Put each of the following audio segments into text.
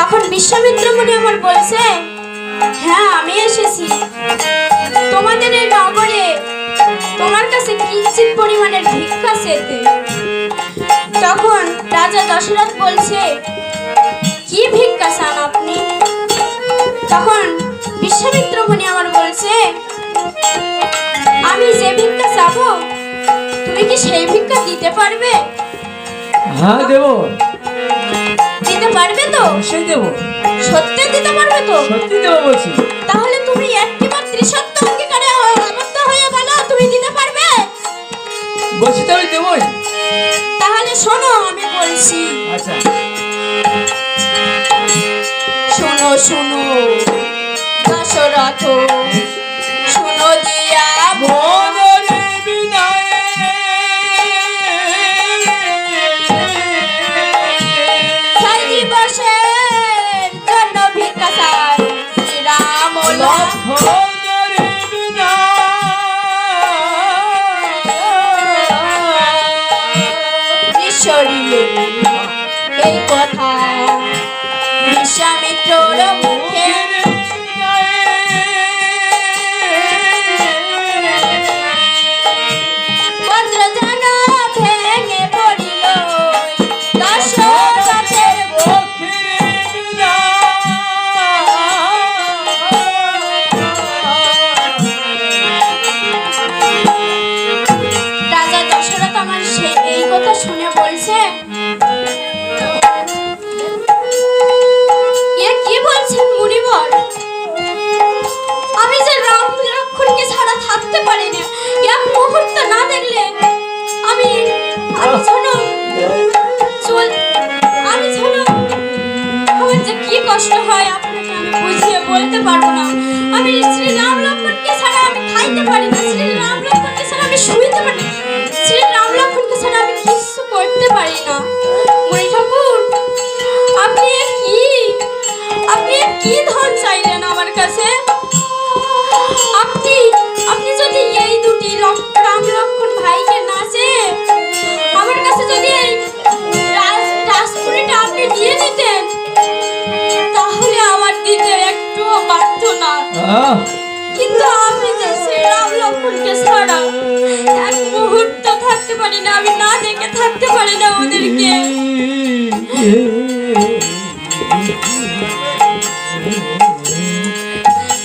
তখন বিশ্বামিত্র মুনি আমার বলছে, হ্যাঁ আমি এসেছি তোমাদের এই নগরে তোমার কাছে কিঞ্চিত পরিমাণের ভিক্ষা চেতে। তখন রাজা দশরথ বলছে, কি ভিক্ষা চান আপনি? তখন বিশ্বামিত্র মুনি আমার বলছে, আমি যে ভিক্ষা চাবো তুমি কি সেই ভিক্ষা দিতে পারবে? হ্যাঁ দেব। দিতে পারবে তো? অবশ্যই দেব। সত্যি দিতে পারবে তো? সত্যি দেব বলছি। তাহলে তুমি একবার ত্রিসত্য অঙ্গীকারে আবদ্ধ হয়ে বলো তুমি দিতে পারবে? বলছি তো আমি দেবই। তাহলে শোনো আমি বলছি। আচ্ছা শোনো শোনো দশরথ, শোনো দিয়া মনের বিনয়ে ছয় দিবসের জন্য ভিক্ষা চাই শ্রীরাম লক্ষণের বিনয় শরীরে এই কথা বিশ্বামিত্রর মুখে বজ্র যেন ভেঙে পড়িল দশরথের রাজা দশরথ আমার এই কথা শুনে বলছে, এ কি বলছেন মুনিবর? আমি যে রাম লক্ষ্মণকে ছাড়া থাকতে পারি না, এক মুহূর্ত না দেখলে আমি আমার যে কি কষ্ট হয় আপনাকে আমি বুঝিয়ে বলতে পারবো না। আমি শ্রী রাম লক্ষ্মণকে ছাড়া আমি খাইতে পারি না, শ্রী রাম লক্ষ্মণকে ছাড়া আমি শুইতে পারি না, শ্রী রাম লক্ষ্মণকে ছাড়া আমি কিছু করতে পারি না। মণি ঠাকুর আপনি কি ধন চাইলেন আমার কাছে? আপনি যদি এই দুটি রাম লক্ষ্মণ ভাইকে নাচে আমার কাছে যদি এই রাজপুরীটা আপনি দিয়ে দিতেন তাহলে আমার দিতে একটুও বাধ্য না। কিন্তু আমি যে শ্রীরাম লক্ষ্মণকে ছাড়া এক মুহূর্ত থাকতে পারি না, আমি না দেখে থাকতে পারি না ওদেরকে।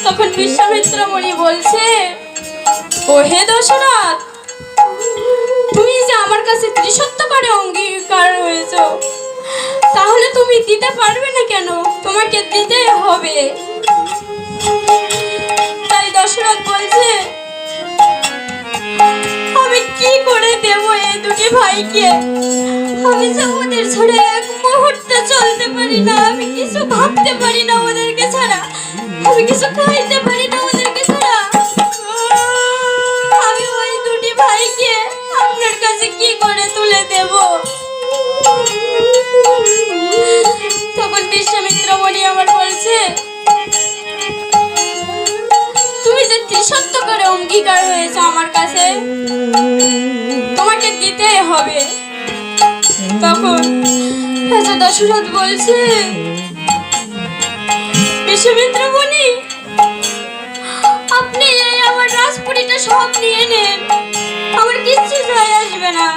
তখন বিশ্বামিত্র মুনি বলছে, ও হে দশরথ, তুমি যে আমার কাছে ত্রিসত্য করে অঙ্গীকার হয়েছ তাহলে তুমি দিতে পারবে না কেন? তোমাকে দিতে হবে। তাই দশরথ বলছে, আমি কি করে দেব এই দুটি ভাইকে? আমি যে ওদের ছাড়া এক মুহূর্ত চলতে পারি না, আমি কিছু ভাবতে পারি না ওদেরকে ছাড়া, আমি কিছু খাইতে পারি না ওদেরকে ছাড়া। আমি ওই দুটি ভাইকে আপনার কাছে কি করে তুলে দেব? তখন বিশ্বামিত্র মুনি আমার বলছে, তুমি যে ত্রিসত্য করে অঙ্গীকার হয়েছে আমার কাছে তোমাকে দিতে হবে। তখন রাজা দশরথ বলছে, বিশ্বামিত্র মুনি আপনি এই আমার রাজপুরীটা সব নিয়ে নেন, আমার কিচ্ছু যায় আসবে না,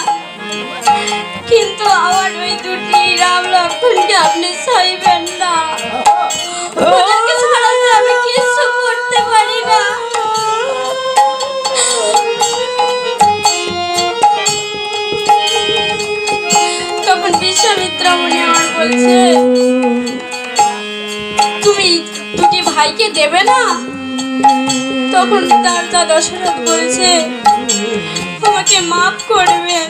কিন্তু আমার ওই দুটি রাম লক্ষ্মণকে আপনি চাইবেন না, ওদেরকে ছাড়া তো আমি কিছু করতে পারি না। তখন বিশ্বামিত্র মুনি আমার বলছে, তুমি দুটি ভাইকে দেবে না? তখন রাজা দশরথ বলছে, আমাকে মাফ করবেন,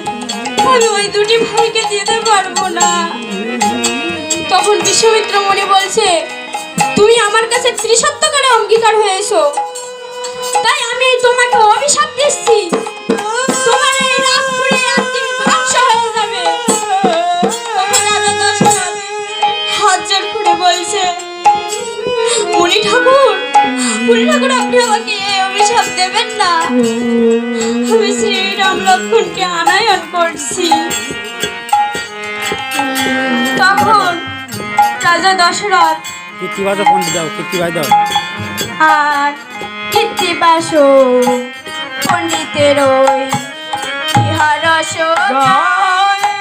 আমি ওই দুটি ভাইকে দিতে পারবো না। তখন বিশ্বামিত্র মুনি বলছে, তুমি আমার কাছে ত্রিসত্য করে অঙ্গীকার হয়েছো, তাই আমি তোমাকে অভিশাপ দিচ্ছি, তোমার এই রাজপুরে একদিন ধ্বংস হয়ে যাবে। তখন রাজা দশরথ হাত জোর করে বলছে, মুনি ঠাকুর আপনি আমাকে এই অভিশাপ দেবেন না, আমি শ্রীরাম লক্ষ্মণকে আনায়ন করছি। তখন রাজা দশরথ কীর্তিবাস পন্ডিত দাও, কীর্তিবাস দাও। আর কৃত্তিবাস পণ্ডিতের ওই ইহারস গায়ে